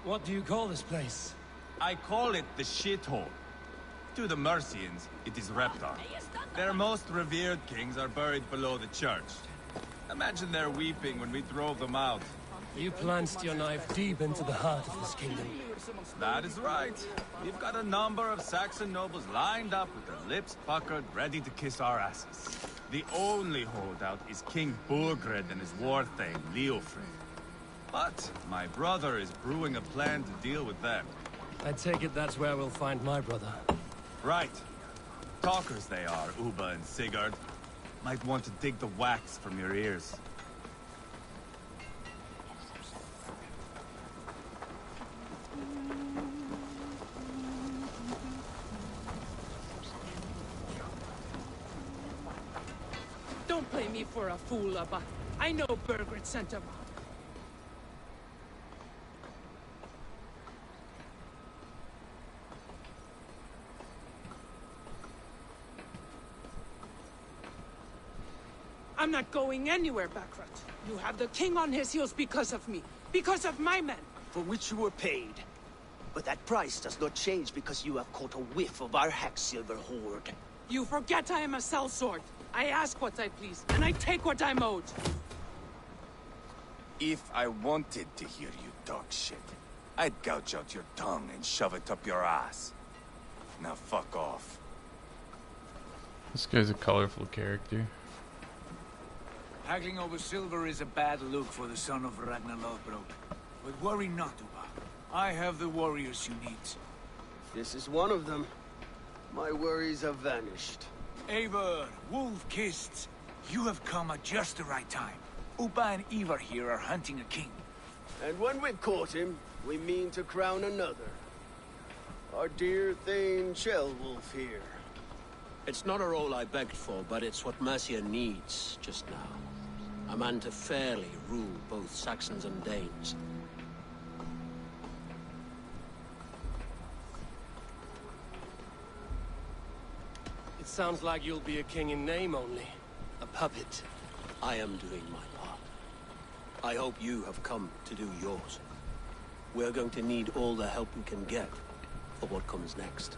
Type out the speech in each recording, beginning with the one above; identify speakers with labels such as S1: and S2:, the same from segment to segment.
S1: What do you call this place?
S2: I call it the shithole. To the Mercians, it is Reptar. Their most revered kings are buried below the church. Imagine their weeping when we drove them out.
S1: You plunged your knife deep into the heart of this kingdom.
S2: That is right. We've got a number of Saxon nobles lined up with their lips puckered, ready to kiss our asses. The only holdout is King Burgred and his war thane, Leofrid. But my brother is brewing a plan to deal with them.
S1: I take it that's where we'll find my brother.
S2: Right. Talkers they are, Uba and Sigurd. Might want to dig the wax from your ears.
S3: Don't play me for a fool, Abba. I know Burgred sent him. I'm not going anywhere, Backrut. You have the king on his heels because of me. Because of my men.
S4: For which you were paid. But that price does not change because you have caught a whiff of our Hacksilver hoard.
S3: You forget I am a sellsword. I ask what I please, and I take what I'm owed.
S2: If I wanted to hear you talk shit, I'd gouge out your tongue and shove it up your ass. Now fuck off.
S5: This guy's a colorful character.
S6: Haggling over silver is a bad look for the son of Ragnar Lothbrok. But worry not, Uba. I have the warriors you need.
S4: This is one of them. My worries have vanished.
S6: Eivor, Wolf-Kissed, you have come at just the right time. Uba and Ivar here are hunting a king.
S4: And when we've caught him, we mean to crown another. Our dear Thane Ceolwulf here.
S7: It's not a role I begged for, but it's what Mercia needs just now. A man to fairly rule both Saxons and Danes.
S1: It sounds like you'll be a king in name only. A puppet.
S7: I am doing my part. I hope you have come to do yours. We're going to need all the help we can get for what comes next.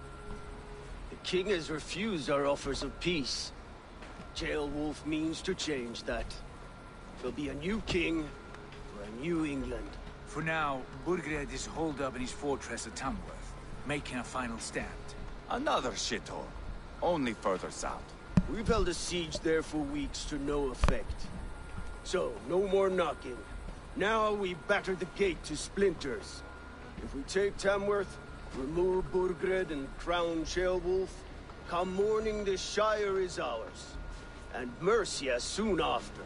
S4: The king has refused our offers of peace. Ceolwulf means to change that. There'll be a new king for a new England.
S6: For now, Burgred is holed up in his fortress at Tamworth, making a final stand.
S2: Another shithole. Only further south.
S4: We've held a siege there for weeks to no effect. So, no more knocking. Now we batter the gate to splinters. If we take Tamworth, remove Burgred and crown Ceolwulf, come morning the Shire is ours. And Mercia soon after.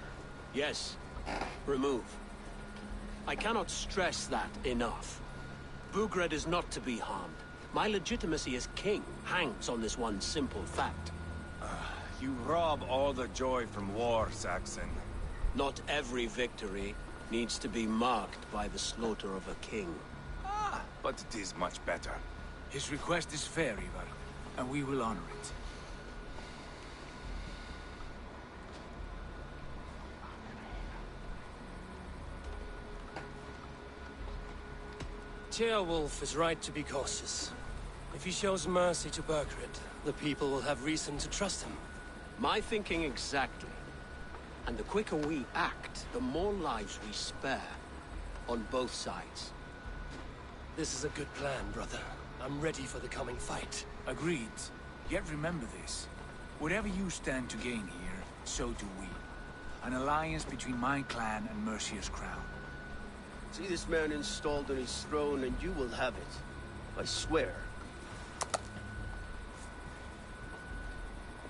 S7: Yes, remove. I cannot stress that enough. Burgred is not to be harmed. My legitimacy as king hangs on this one simple fact.
S2: You rob all the joy from war, Saxon.
S7: Not every victory needs to be marked by the slaughter of a king.
S2: But it is much better.
S6: His request is fair, Ivar, and we will honor it.
S1: Ceolwulf is right to be cautious. If he shows mercy to Burgred, the people will have reason to trust him.
S7: My thinking exactly. And the quicker we act, the more lives we spare. On both sides.
S1: This is a good plan, brother. I'm ready for the coming fight.
S6: Agreed. Yet remember this. Whatever you stand to gain here, so do we. An alliance between my clan and Mercia's crown.
S4: See this man installed on his throne and you will have it. I swear.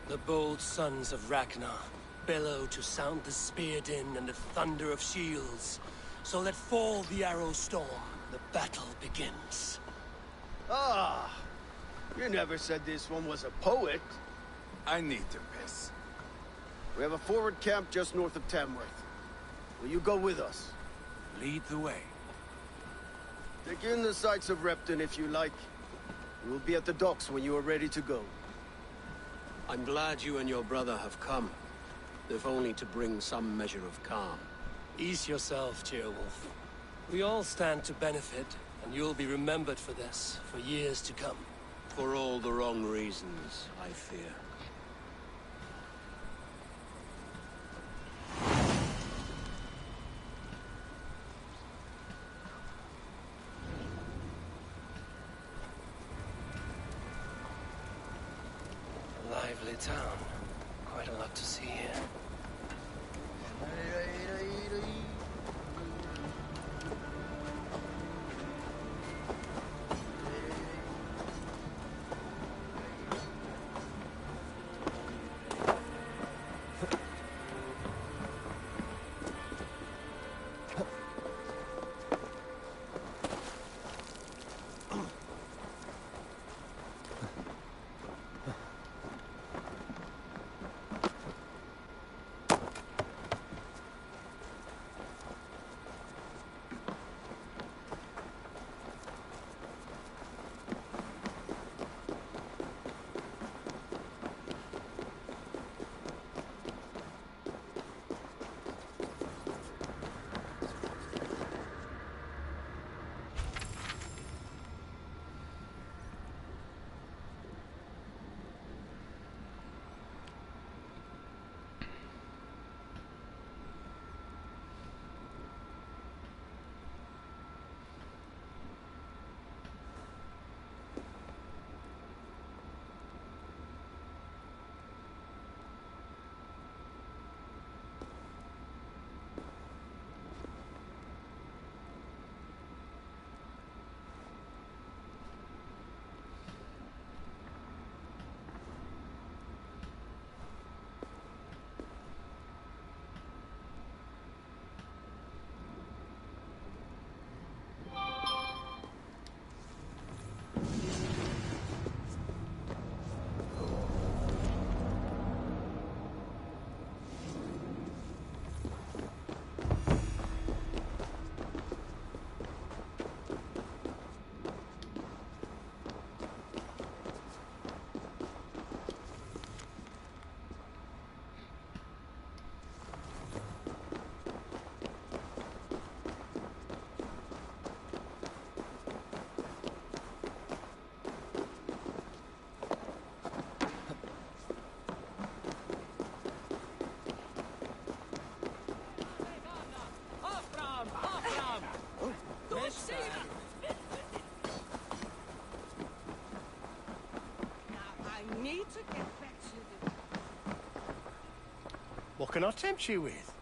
S1: The bold sons of Ragnar bellow to sound the spear din and the thunder of shields. So let fall the arrow storm. The battle begins.
S4: Ah! You never said this one was a poet.
S2: I need to piss.
S4: We have a forward camp just north of Tamworth. Will you go with us?
S6: Lead the way.
S4: Take in the sights of Repton if you like. We will be at the docks when you are ready to go.
S7: I'm glad you and your brother have come, if only to bring some measure of calm.
S1: Ease yourself, Ceolwulf. We all stand to benefit, and you'll be remembered for this, for years to come.
S7: For all the wrong reasons, I fear.
S1: Lively town. Quite a lot to see here.
S8: What can I tempt you with?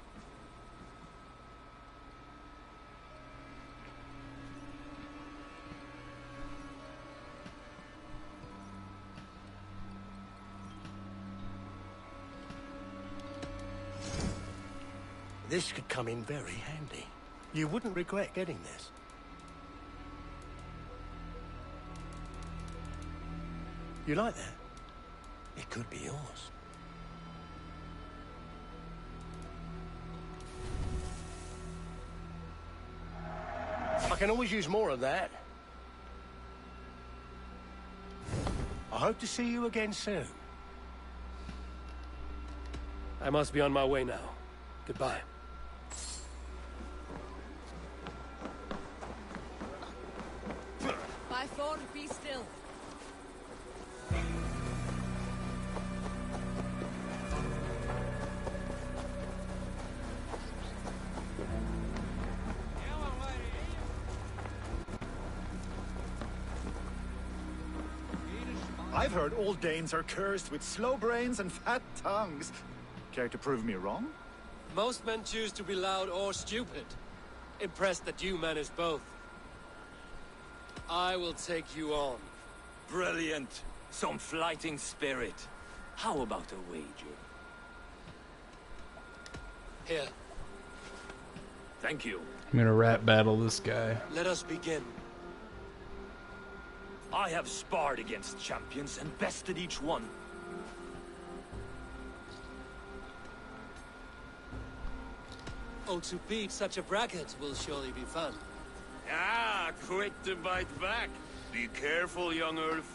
S8: This could come in very handy. You wouldn't regret getting this. You like that? It could be yours. I can always use more of that. I hope to see you again soon.
S1: I must be on my way now. Goodbye.
S9: By Thor, be still.
S10: I've heard all Danes are cursed with slow brains and fat tongues. Care to prove me wrong?
S1: Most men choose to be loud or stupid. Impressed that you manage both. I will take you on.
S11: Brilliant. Some flighting spirit. How about a wager?
S1: Here.
S11: Thank you.
S5: I'm gonna rap battle this guy.
S1: Let us begin.
S11: I have sparred against champions and bested each one.
S1: Oh, to beat such a bracket will surely be fun.
S11: Ah, quick to bite back. Be careful, young Earth.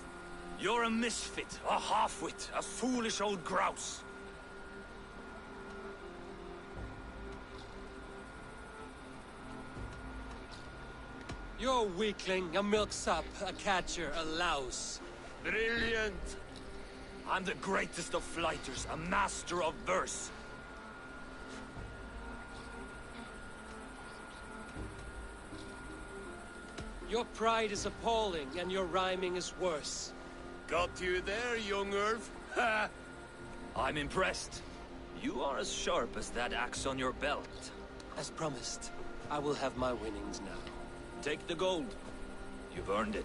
S11: You're a misfit, a half-wit, a foolish old grouse.
S1: You're a weakling, a milksop, a catcher, a louse.
S11: Brilliant! I'm the greatest of flighters, a master of verse.
S1: Your pride is appalling, and your rhyming is worse.
S11: Got you there, young Irv. Ha! I'm impressed. You are as sharp as that axe on your belt.
S1: As promised, I will have my winnings now.
S11: Take the gold. You've earned it.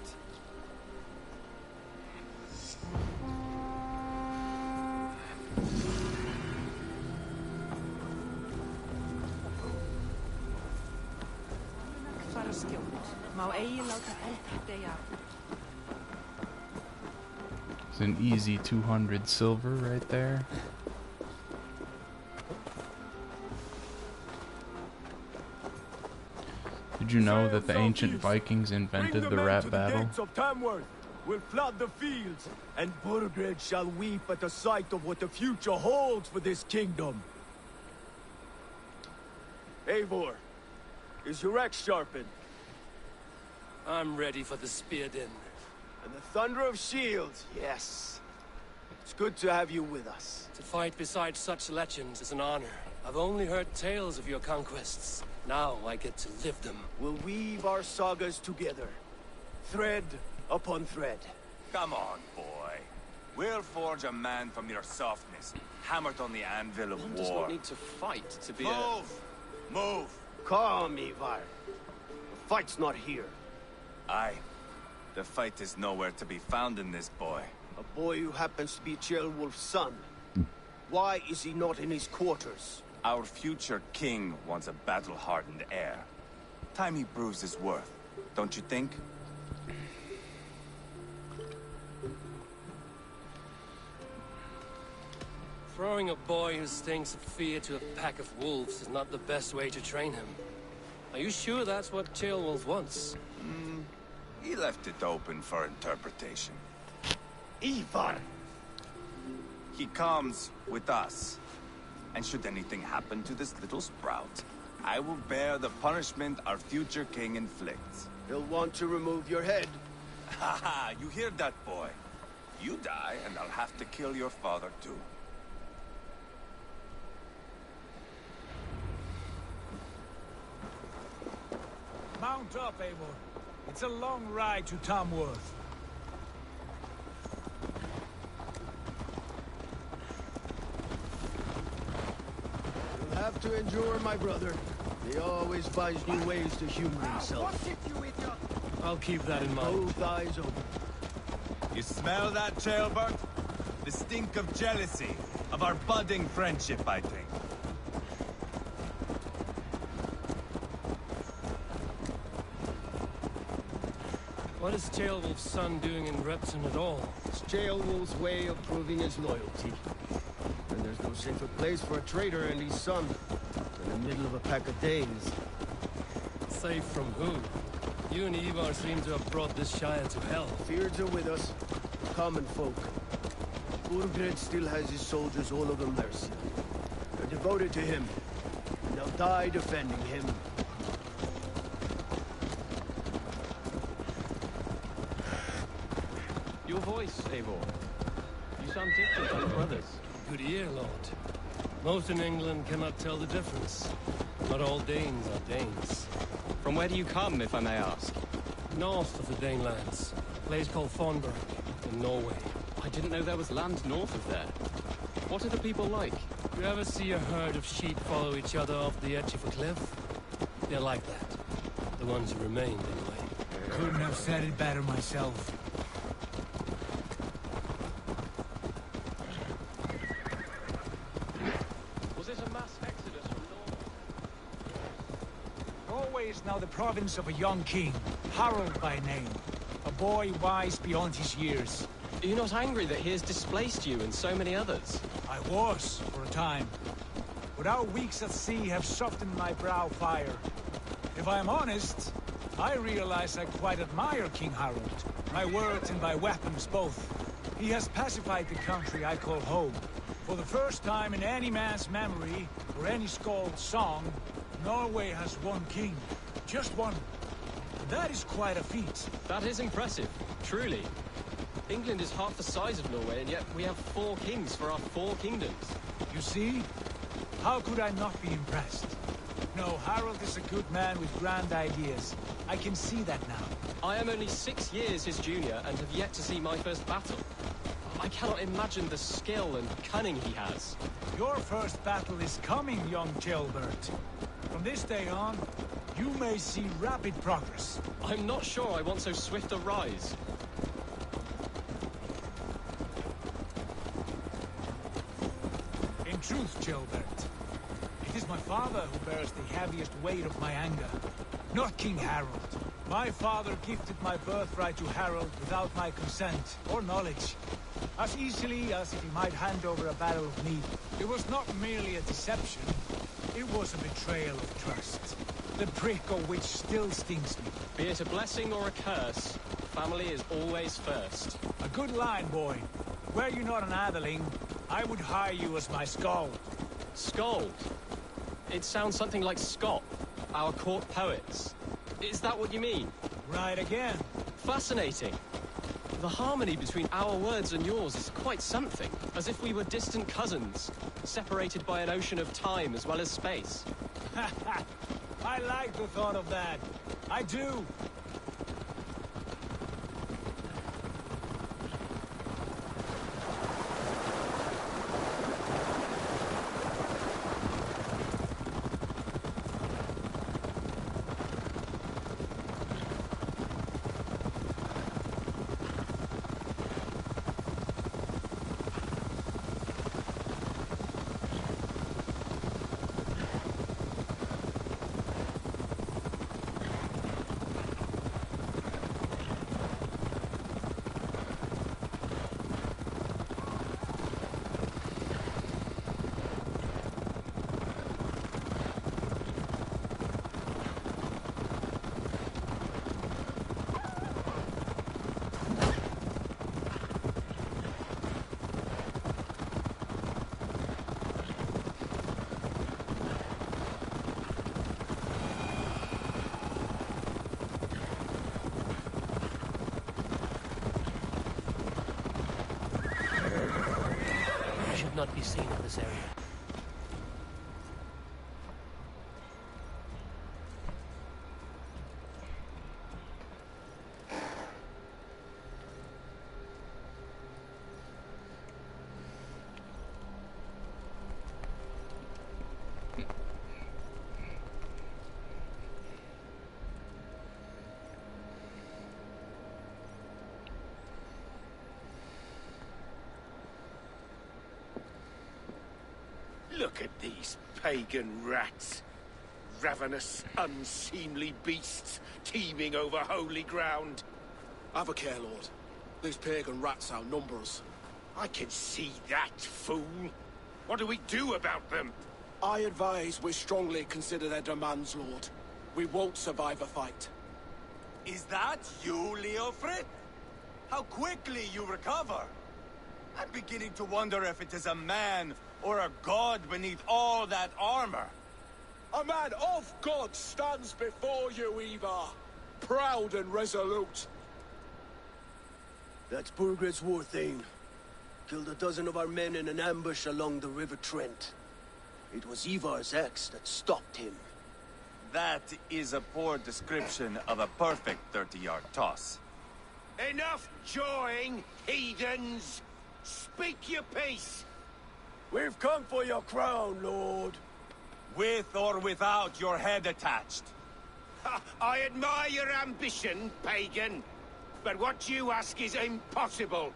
S9: Fara skjótt. Má eigi láta eldri deyja.
S5: It's an easy 200 silver right there. Did you know that the ancient Vikings invented the rap battle?
S4: Of Tamworth will flood the fields, and Burgred shall weep at the sight of what the future holds for this kingdom. Eivor, is your axe sharpened?
S1: I'm ready for the spear din.
S4: And the thunder of shields, yes. It's good to have you with us.
S1: To fight beside such legends is an honor. I've only heard tales of your conquests. Now I get to live them.
S4: We'll weave our sagas together, thread upon thread.
S2: Come on, boy. We'll forge a man from your softness, hammered on the anvil of
S7: One
S2: war.
S7: does not need to fight to be
S2: Move! Move!
S4: Calm, Ivar. The fight's not here.
S2: Aye. The fight is nowhere to be found in this boy.
S4: A boy who happens to be Ceolwulf's son. Why is he not in his quarters?
S2: Our future king wants a battle-hardened heir. Time he proves his worth, don't you think?
S1: Throwing a boy who stinks of fear to a pack of wolves is not the best way to train him. Are you sure that's what Ceolwulf wants?
S2: He left it open for interpretation.
S4: Ivar!
S2: He comes with us. And should anything happen to this little sprout, I will bear the punishment our future king inflicts.
S4: He'll want to remove your head.
S2: Haha, you hear that, boy? You die, and I'll have to kill your father, too.
S6: Mount up, Eivor. It's a long ride to Tamworth.
S4: You'll have to endure, my brother. He always finds new ways to humor himself.
S1: I'll keep that in mind.
S4: Both eyes open.
S2: You smell that, Ceolbert? The stink of jealousy, of our budding friendship, I think.
S1: What is Ceolwulf's son doing in Repton at all?
S4: It's Ceolwulf's way of proving his loyalty. And there's no safer place for a traitor and his son than the middle of a pack of Danes.
S1: Safe from who? You and Ivar seem to have brought this Shire to hell.
S4: Fears are with us, common folk. Burgred still has his soldiers all over Mercia. They're devoted to him, and they'll die defending him.
S7: Your voice, Eivor. You sound different from your brothers.
S1: Good ear, Lord. Most in England cannot tell the difference. Not all Danes are Danes.
S7: From where do you come, if I may ask?
S1: North of the Danelands. A place called Thornburg, in Norway.
S7: I didn't know there was land north of there. What are the people like?
S1: You ever see a herd of sheep follow each other off the edge of a cliff? They're like that. The ones who remained, anyway.
S6: Couldn't have said it better myself.
S7: Was it a mass exodus from north?
S6: Norway is now the province of a young king, Harold by name. A boy wise beyond his years.
S7: Are you not angry that he has displaced you and so many others?
S6: I was, for a time. But our weeks at sea have softened my brow fire. If I am honest, I realize I quite admire King Harold. My words and my weapons both. He has pacified the country I call home. For the first time in any man's memory, or any skald's song, Norway has one king. Just one. That is quite a feat.
S12: That is impressive, truly. England is half the size of Norway, and yet we have 4 kings for our 4 kingdoms.
S6: You see? How could I not be impressed? No, Harold is a good man with grand ideas. I can see that now.
S12: I am only 6 years his junior, and have yet to see my first battle. I cannot imagine the skill and cunning he has.
S6: Your first battle is coming, young Gilbert. From this day on, you may see rapid progress.
S12: I'm not sure I want so swift a rise.
S6: In truth, Gilbert, it is my father who bears the heaviest weight of my anger, not King Harold. My father gifted my birthright to Harold without my consent or knowledge, as easily as if he might hand over a battle of me. It was not merely a deception, it was a betrayal of trust. The prick of which still stings me.
S12: Be it a blessing or a curse, family is always first.
S6: A good line, boy. Were you not an atheling, I would hire you as my skald.
S12: Skald? It sounds something like Scott, our court poets. Is that what you mean?
S6: Right again.
S12: Fascinating. The harmony between our words and yours is quite something. As if we were distant cousins, separated by an ocean of time as well as space.
S6: I like the thought of that. I do.
S1: Not be seen in this area.
S4: Look at these pagan rats. Ravenous, unseemly beasts teeming over holy ground.
S13: Have a care, Lord. These pagan rats outnumber us.
S4: I can see that, fool. What do we do about them?
S13: I advise we strongly consider their demands, Lord. We won't survive a fight.
S2: Is that you, Leofrid? How quickly you recover! I'm beginning to wonder if it is a man or a god beneath all that armor.
S13: A man of God stands before you, Ivar. Proud and resolute.
S4: That's Burgred's war thane. Killed a dozen of our men in an ambush along the River Trent. It was Ivar's axe that stopped him.
S2: That is a poor description of a perfect 30-yard toss.
S4: Enough jawing, heathens! Speak your peace!
S13: We've come for your crown, Lord.
S2: With or without your head attached.
S4: I admire your ambition, pagan. But what you ask is impossible.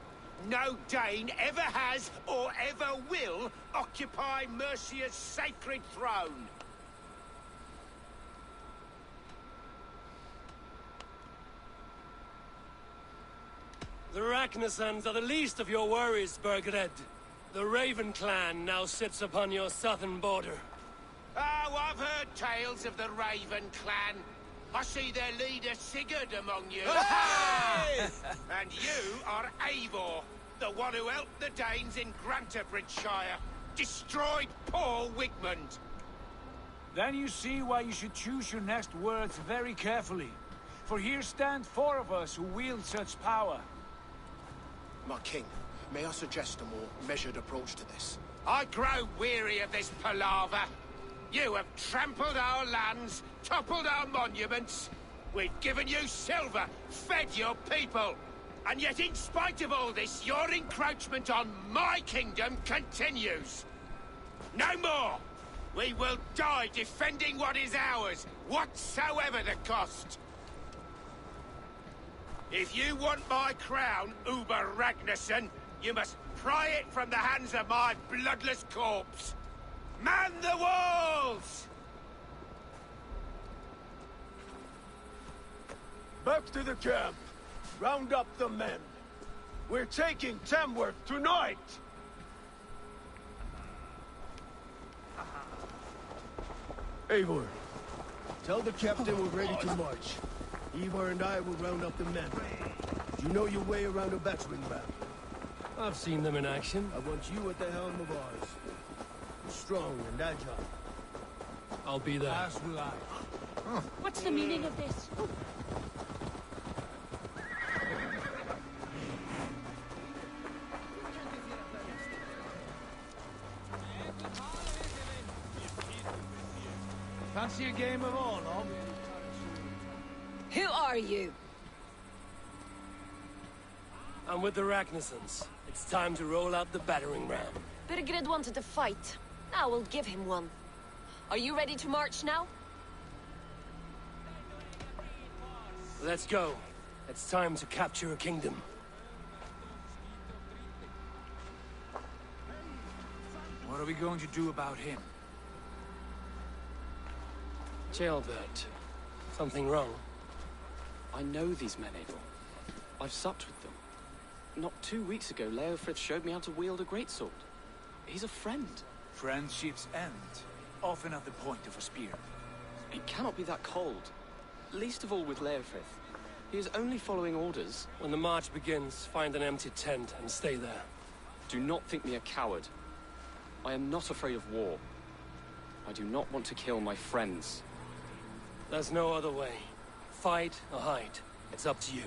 S4: No Dane ever has or ever will occupy Mercia's sacred throne.
S1: The Ragnarsons are the least of your worries, Burgred. The Raven clan now sits upon your southern border.
S4: Oh, I've heard tales of the Raven clan. I see their leader Sigurd among you.
S2: Hey!
S4: And you are Eivor.
S14: The one who helped the Danes in Grantabridgeshire. Destroyed Paul Wigmund.
S6: Then you see why you should choose your next words very carefully. For here stand 4 of us who wield such power.
S8: My king, may I suggest a more measured approach to this?
S14: I grow weary of this palaver. You have trampled our lands, toppled our monuments. We've given you silver, fed your people. And yet in spite of all this, your encroachment on my kingdom continues. No more! We will die defending what is ours, whatsoever the cost. If you want my crown, Uber Ragnarsson, you must pry it from the hands of my bloodless corpse. Man the walls!
S4: Back to the camp. Round up the men. We're taking Tamworth tonight! Eivor, tell the captain we're ready to march. Ivar and I will round up the men. You know your way around a battering ram.
S1: I've seen them in action.
S4: I want you at the helm of ours. You're strong and agile.
S1: I'll be there.
S6: As will I.
S9: What's the meaning of this?
S6: Fancy a game of Orlog?
S9: Who are you?
S1: I'm with the Ragnarssons. It's time to roll out the battering ram.
S15: Birgred wanted to fight. Now we'll give him one. Are you ready to march now?
S1: Let's go. It's time to capture a kingdom.
S6: What are we going to do about him?
S1: Ceolbert. Something wrong?
S12: I know these men, Eivor. I've supped with them. Not 2 weeks ago, Leofrith showed me how to wield a greatsword. He's a friend.
S6: Friendships end, often at the point of a spear.
S12: It cannot be that cold. Least of all with Leofrith. He is only following orders.
S1: When the march begins, find an empty tent and stay there.
S12: Do not think me a coward. I am not afraid of war. I do not want to kill my friends.
S1: There's no other way. Fight or hide. It's up to you.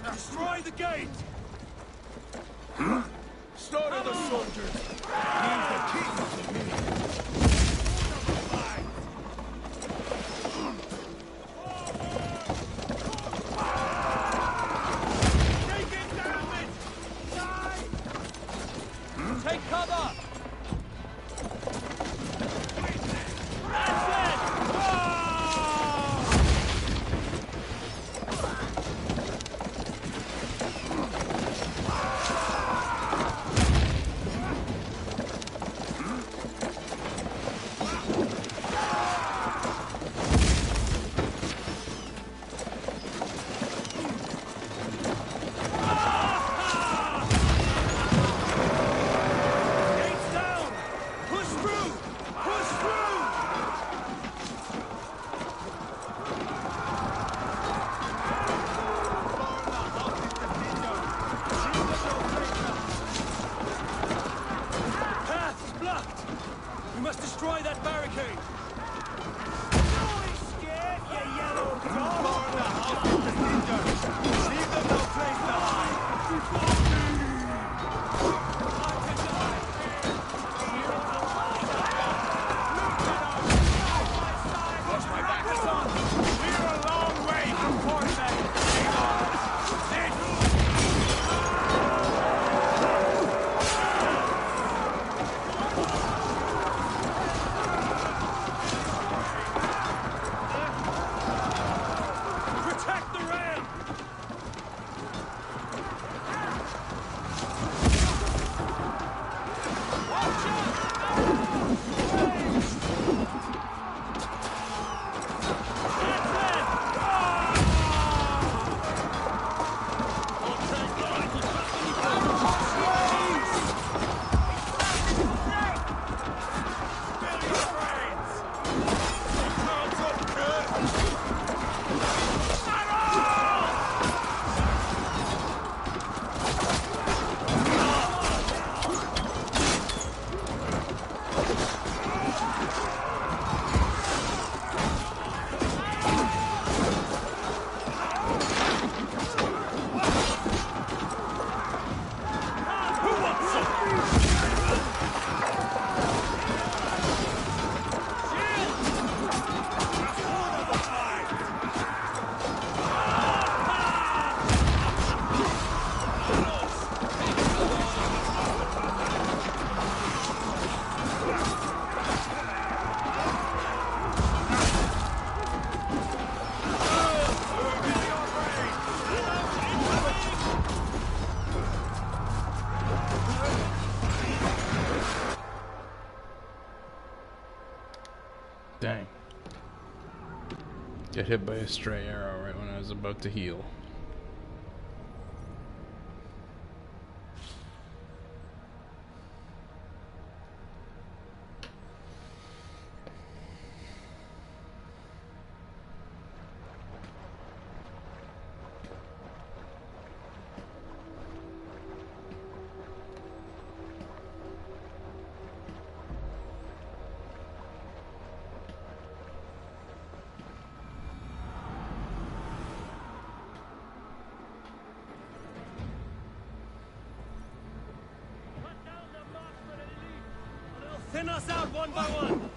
S13: Destroy the gate!
S4: Slaughter the soldiers! Leave the king to me!
S13: Taking damage! Die!
S12: Take cover!
S5: Get hit by a stray arrow right when I was about to heal.
S1: Thin us out one by one!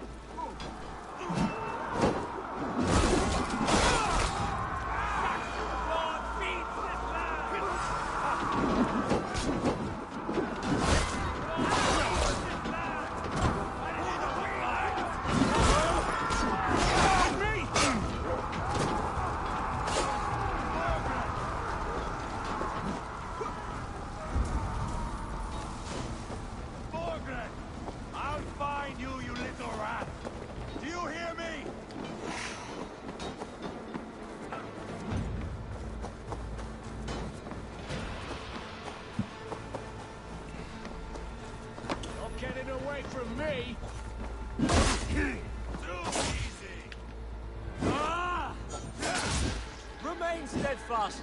S6: From me.
S1: Remain steadfast.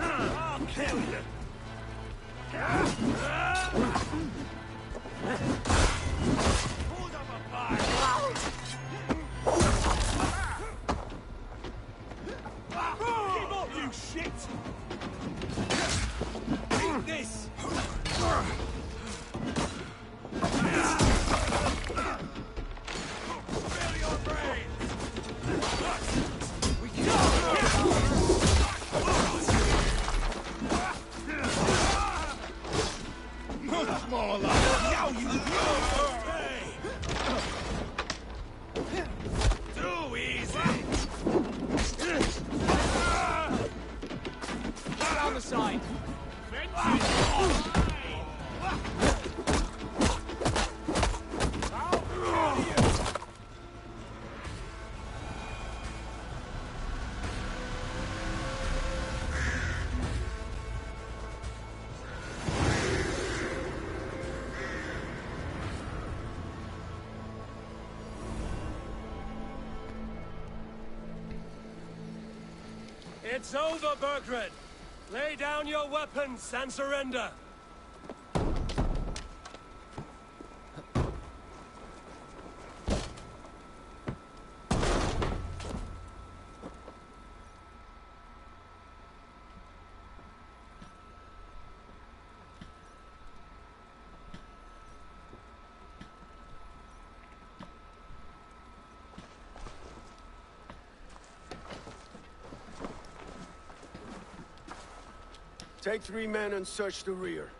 S1: I'll kill you. Hold up a fire. Keep up, you shit! This! Fill your brains! We much more like now you too easy!
S6: Down the side!
S1: It's over, Burgred! Lay down your weapons and surrender!
S4: Take 3 men and search the rear.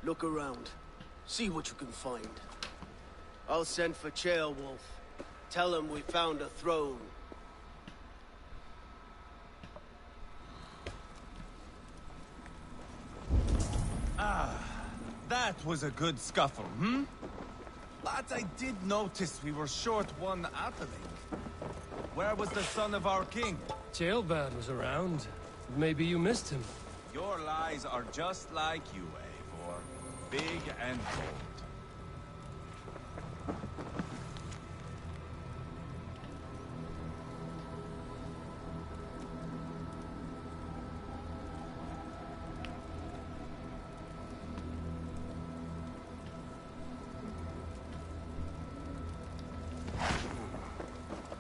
S4: Look around. See what you can find. I'll send for Ceolwulf. Tell him we found a throne.
S2: That was a good scuffle, hmm? But I did notice we were short one Atheling. Where was the son of our king?
S1: Ceolbert was around. Maybe you missed him.
S2: Your lies are just like you, Eivor. Big and bold.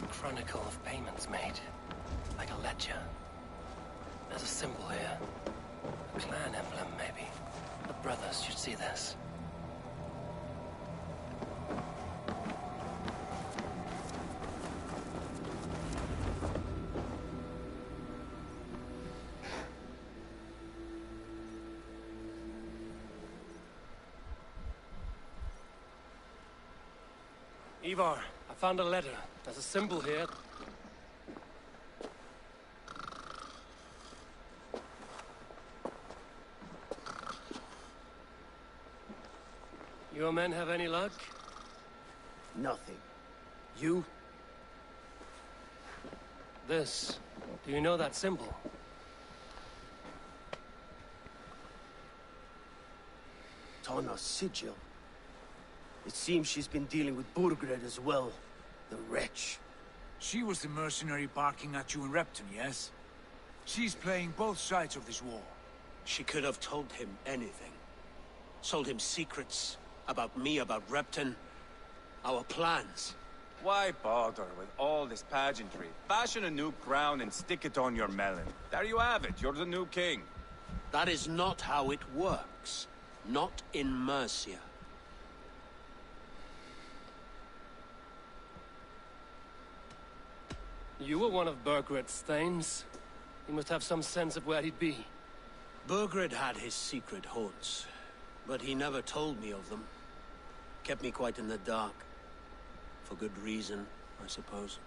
S1: A chronicle of payments made. Like a ledger. There's a symbol here. A clan emblem, maybe. The brothers should see this. Ivar, I found a letter. There's a symbol here. Your men have any luck?
S4: Nothing. You?
S1: This. Do you know that symbol?
S4: Tana's sigil. It seems she's been dealing with Burgred as well. The wretch.
S6: She was the mercenary barking at you in Repton, yes? She's playing both sides of this war.
S7: She could have told him anything. Sold him secrets about me, about Repton, our plans.
S2: Why bother with all this pageantry? Fashion a new crown and stick it on your melon. There you have it, you're the new king.
S7: That is not how it works. Not in Mercia.
S1: You were one of Burgred's thanes. He must have some sense of where he'd be.
S7: Burgred had his secret haunts, but he never told me of them. Kept me quite in the dark. For good reason, I suppose.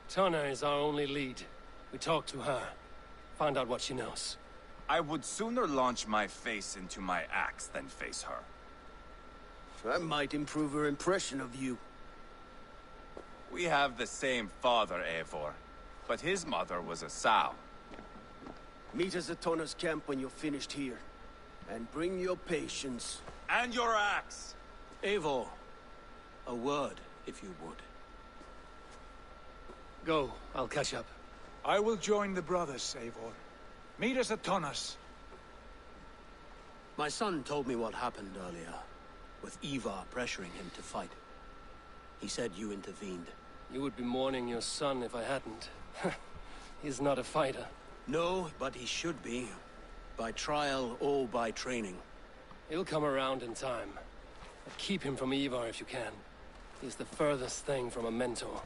S1: Tana is our only lead. We talk to her. Find out what she knows.
S2: I would sooner launch my face into my axe than face her.
S4: That might improve her impression of you.
S2: We have the same father, Eivor, but his mother was a sow.
S4: Meet us at Tana's camp when you're finished here. And bring your patience.
S2: And your axe!
S7: Eivor, a word, if you would.
S1: Go, I'll catch up.
S6: I will join the brothers, Eivor. Meet us at Tana's.
S7: My son told me what happened earlier, with Ivar pressuring him to fight. He said you intervened.
S1: You would be mourning your son if I hadn't. He's not a fighter.
S7: No, but he should be. By trial or by training.
S1: He'll come around in time. But keep him from Ivar if you can. He's the furthest thing from a mentor.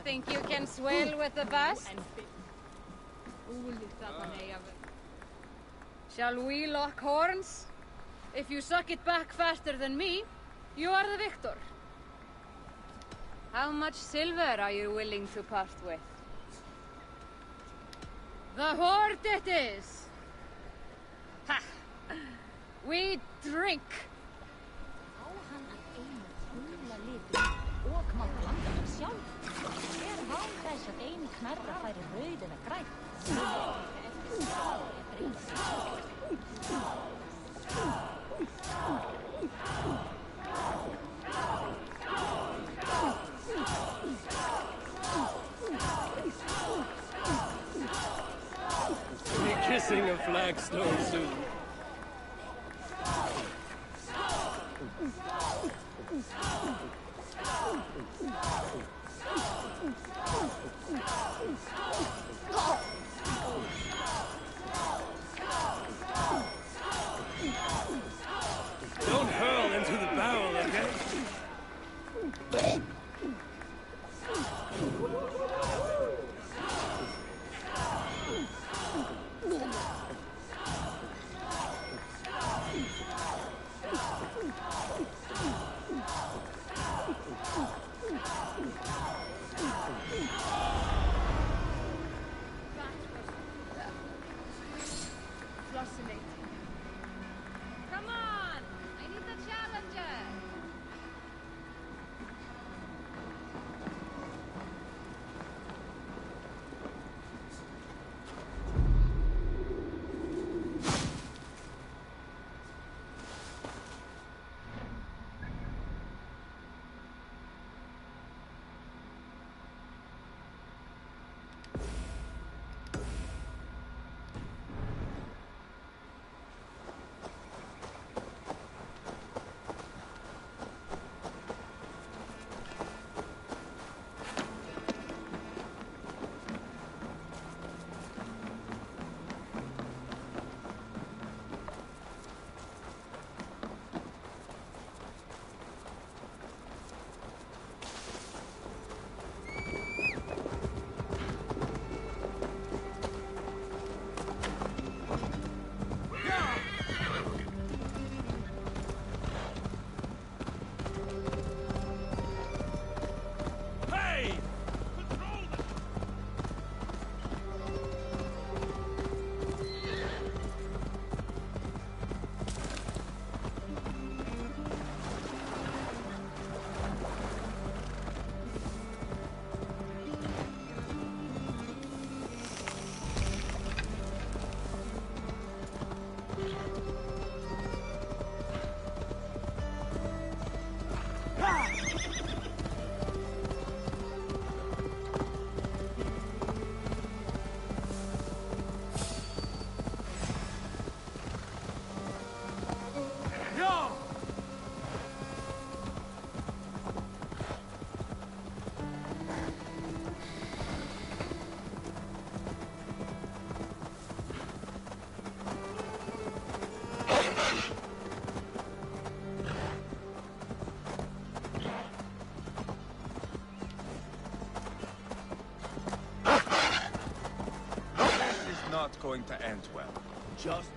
S9: Think you can swell with the best? Shall we lock horns? If you suck it back faster than me, you are the victor. How much silver are you willing to part with? The hoard it is! Ha! We drink
S16: Knerra færi rauð eða grænt.
S1: Be kissing a flagstone soon. Don't hurl into the barrel, okay?
S9: Come on! I need a challenger!
S2: Not going to end well.
S13: Just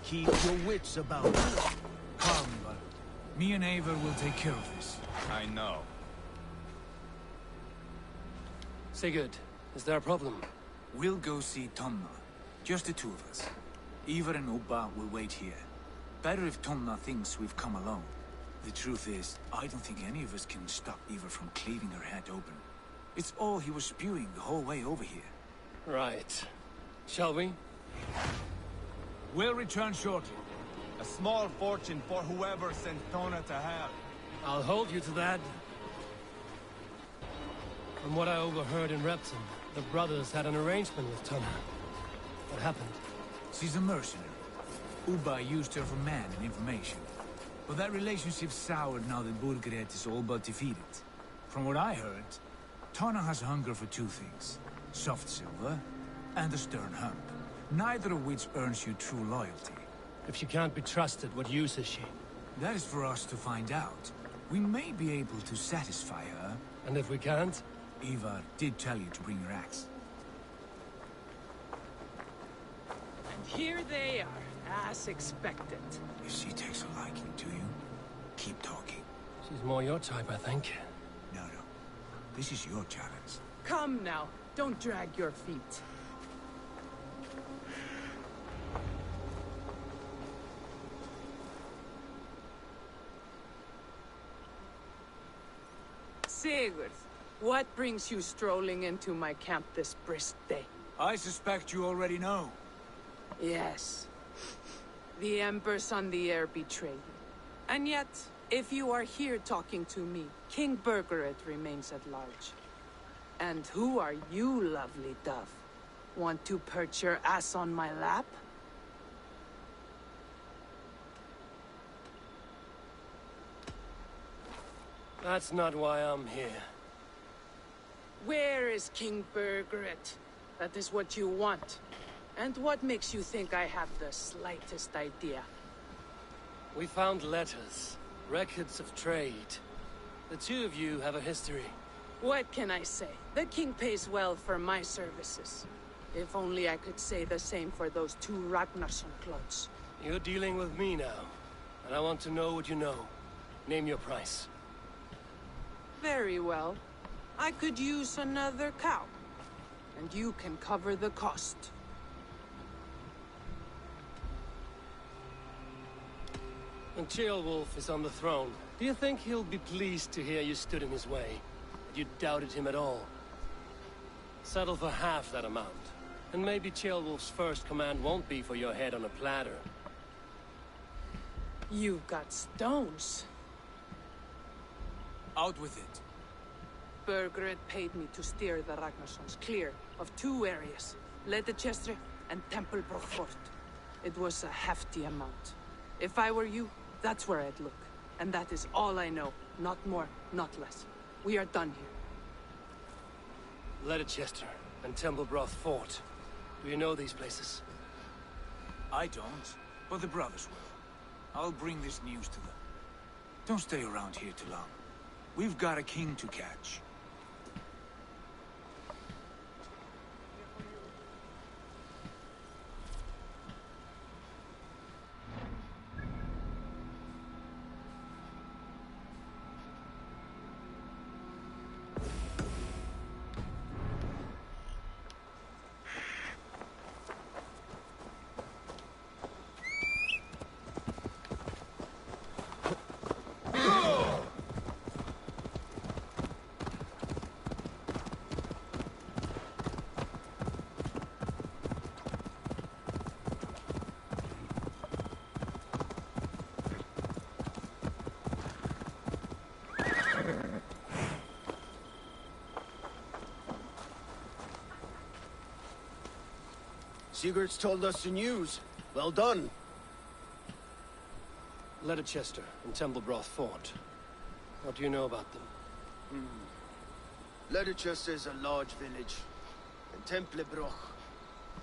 S6: keep your wits about you. Come, but me and Eivor will take care of this.
S2: I know.
S1: Sigurd, is there a problem?
S6: We'll go see Tonna. Just the two of us. Eivor and Ubba will wait here. Better if Tonna thinks we've come alone. The truth is, I don't think any of us can stop Eivor from cleaving her head open. It's all he was spewing the whole way over here.
S1: Right. Shall we?
S6: We'll return shortly.
S2: A small fortune for whoever sent Tonna to hell.
S1: I'll hold you to that. From what I overheard in Repton, the brothers had an arrangement with Tonna. What happened?
S6: She's a mercenary. Ubba used her for man and information. But that relationship soured now that Burgred is all but defeated. From what I heard, Tonna has hunger for two things. Soft silver and a stern hump. Neither of which earns you true loyalty.
S1: If she can't be trusted, what use is she?
S6: That is for us to find out. We may be able to satisfy her.
S1: And if we can't?
S6: Ivar did tell you to bring your axe.
S3: Here they are, as expected.
S6: If she takes a liking to you, keep talking.
S1: She's more your type, I think.
S6: No. This is your challenge.
S3: Come now, don't drag your feet. Sigurd, what brings you strolling into my camp this brisk day?
S6: I suspect you already know.
S3: Yes. The Embers on the air betray you. And yet, if you are here talking to me, King Burgred remains at large. And who are you, lovely dove? Want to perch your ass on my lap?
S1: That's not why I'm here.
S3: Where is King Burgred? That is what you want. And what makes you think I have the slightest idea?
S1: We found letters, records of trade. The two of you have a history.
S3: What can I say? The king pays well for my services. If only I could say the same for those two Ragnarsson clots.
S1: You're dealing with me now, and I want to know what you know. Name your price.
S3: Very well. I could use another cow. And you can cover the cost.
S1: When Ceolwulf is on the throne, do you think he'll be pleased to hear you stood in his way? That you doubted him at all? Settle for half that amount. And maybe Ceolwulf's first command won't be for your head on a platter.
S3: You've got stones.
S6: Out with it.
S3: Burgred paid me to steer the Ragnarssons clear of two areas, Leicester and Templebrook Fort. It was a hefty amount. If I were you, that's where I'd look. And that is all I know. Not more, not less. We are done here.
S1: Leicester and Templebrook Fort. Do you know these places?
S6: I don't, but the brothers will. I'll bring this news to them. Don't stay around here too long. We've got a king to catch.
S4: Sigurd's told us the news. Well done.
S1: Leicester and Templebrook Fort. What do you know about them?
S4: Leicester is a large village. And Templebrook,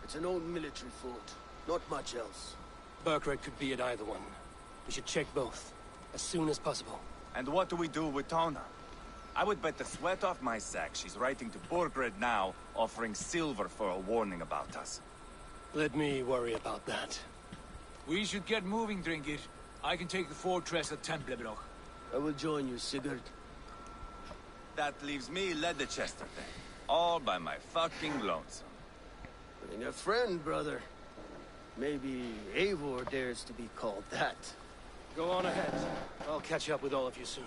S4: it's an old military fort. Not much else.
S1: Burgred could be at either one. We should check both, as soon as possible.
S2: And what do we do with Tona? I would bet the sweat off my sack she's writing to Burgred now, offering silver for a warning about us.
S1: Let me worry about that.
S6: We should get moving, Drinkit. I can take the fortress at Templebrook.
S4: I will join you, Sigurd.
S2: That leaves me Leicester then. All by my fucking lonesome.
S4: Bring a friend, brother. Maybe Eivor dares to be called that.
S1: Go on ahead. I'll catch up with all of you soon.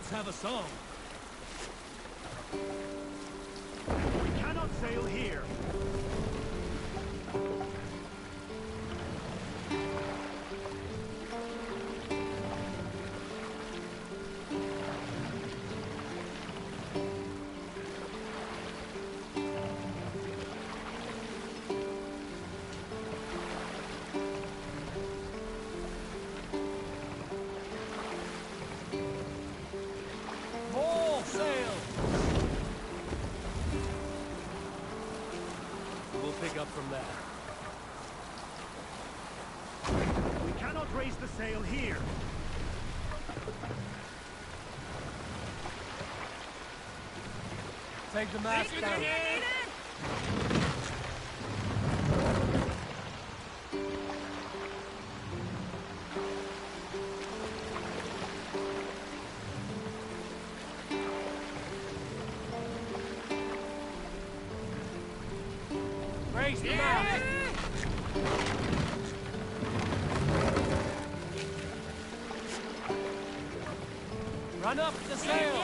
S6: Let's have a song.
S10: We cannot sail here.
S6: All sail!
S1: We'll pick up from there.
S10: We cannot raise the sail here.
S1: Take the mast down. Raise the mast. Run up the sail.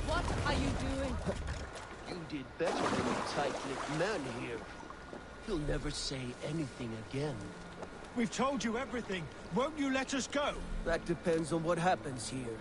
S9: What are you doing?
S4: You did better than the tight-lipped man here. He'll never say anything again.
S6: We've told you everything. Won't you let us go?
S4: That depends on what happens here.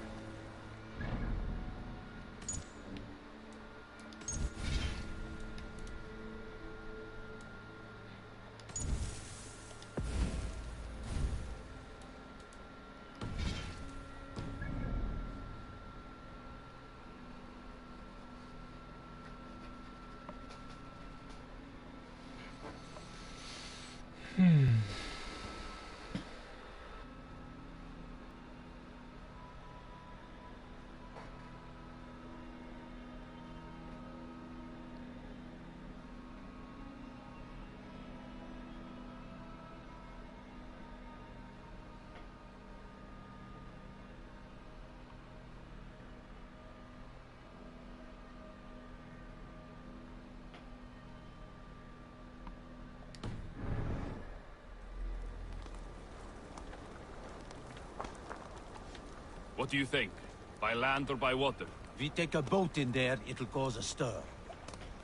S11: What do you think? By land or by water?
S8: If we take a boat in there, it'll cause a stir.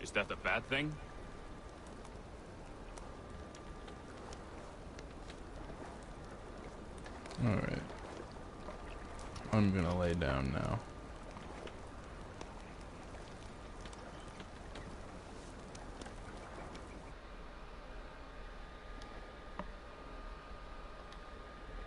S11: Is that a bad thing?
S5: Alright. I'm gonna lay down now.